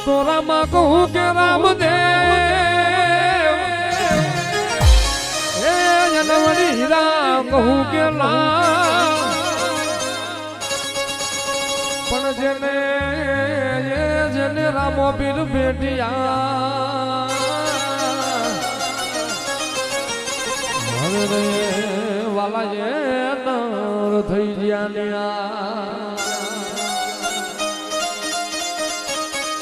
તો રામા કહું કે રામદેવ હે જનવડી રામ કહું કે રામ પણ જેને રામો પીર ભેટિયા હવે વાલા જે નર થઈ ગયા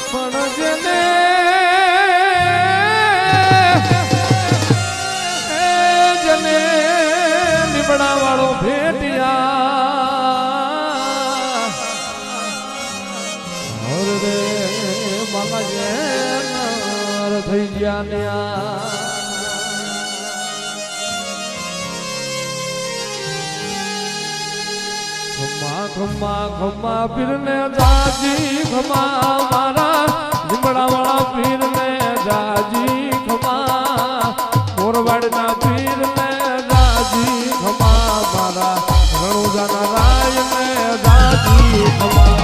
પણ જેને લીબડા વાળો ભેટિયા રે મામા જે નર થઈ ગયા ખમ્મા ખમ્મા ખમ્મા પીરને જાજી ખમ્મા મારા લીમડા વાળા પીરને જાજી ખમ્મા મોરવાડના પીરને જાજી ખમ્મા મારા રણુજાના રાયને જાજી ખમ્મા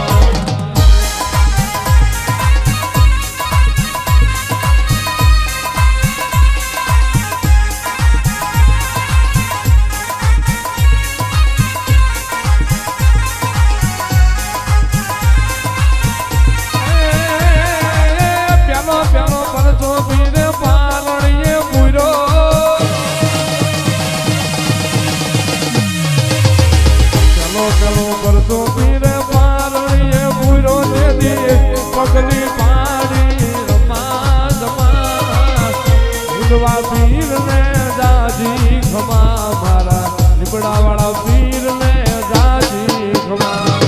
પગલી પાડી રમા જમા પીર ને જાજી ખમા મારા લીબડા વાળા પીર ને જાજી ખમા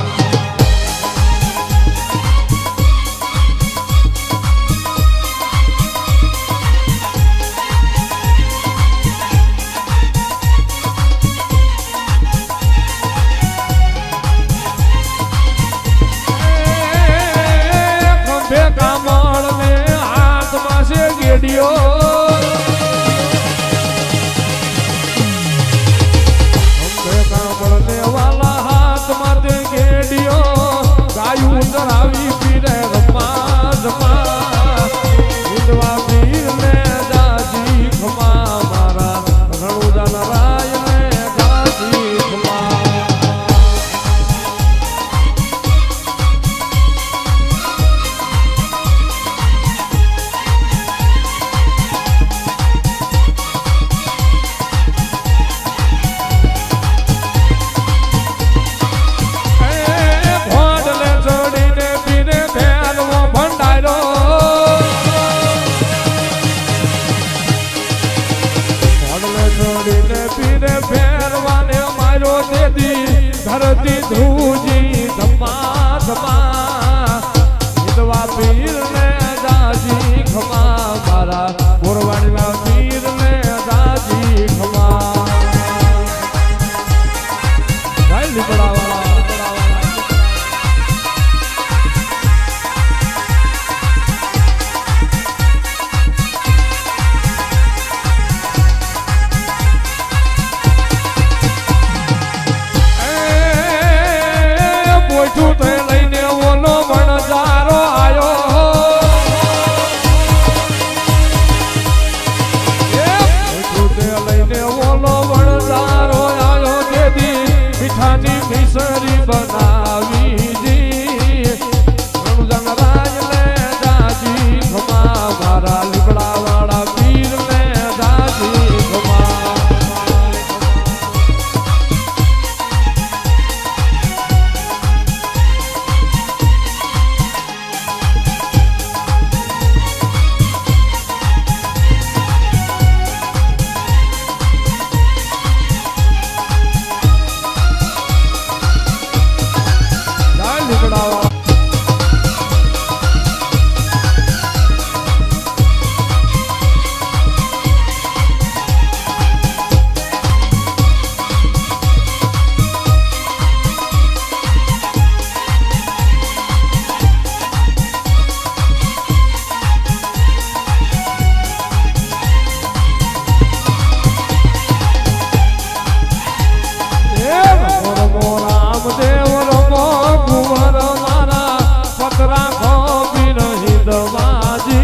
ધરતી ધ્રુજી ધમા ધમા વિધવા પીર ને જાજી ખમા મારા મોરવાડના પીર ને જાજી ખમા ભાઈ લીબડા વાળા લઈને ઓલો हिंदवाजी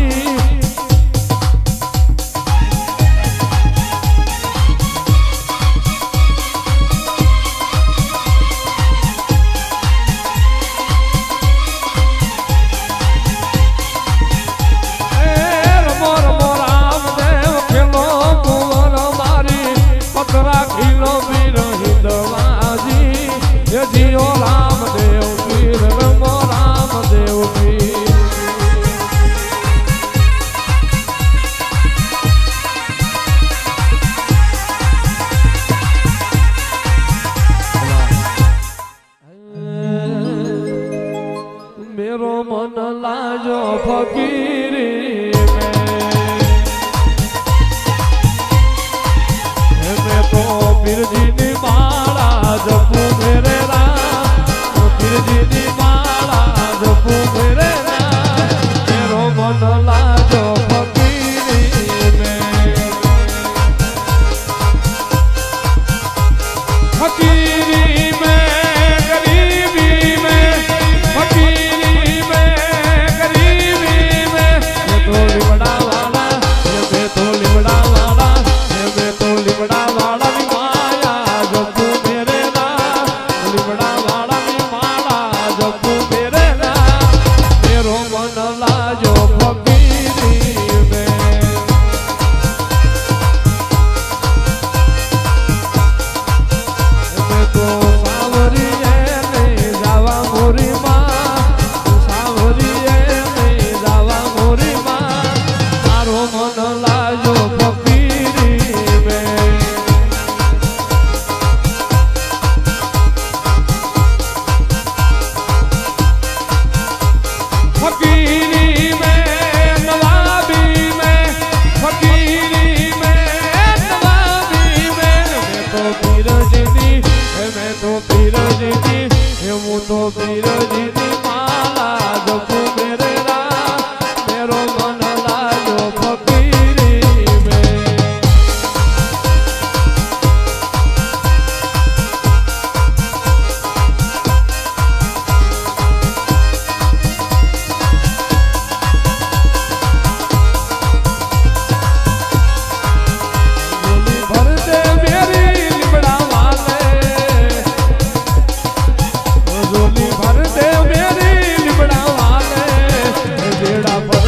जियो रामदेव पीर रमो रामदेव पीर मेरो मन लाजो फकीरी में तो पीर जी नी माला जपू मेरे जी माला जपू मेरे मेरो मन लाजो फकीरी में फकीरी में गरीबी में फकीरी में गरीबी में ये तो लिबड़ा वाला ये तो लिबड़ा वाला ये तो लिबड़ा वाला भी माया जपू मेरे ना लिबड़ा वाला जपू मेरे ना मेरो मन लाजो फकीरी में मैं तो सावरी नहीं जावा मोरी माँ सावरी नहीं जावा मोरी माँ मारो मन लाजो फकीरी में फकीरी में नवाबी में फकीरी में नवाबी में मैं तो पीर जीनी मैं तो पीर जीनी हूँ तो पीर जीनी माला जपू मेरे रा मेरो मन लाजो फकीरी में भर दे मेरी लिबड़ा वाले जेड़ा भर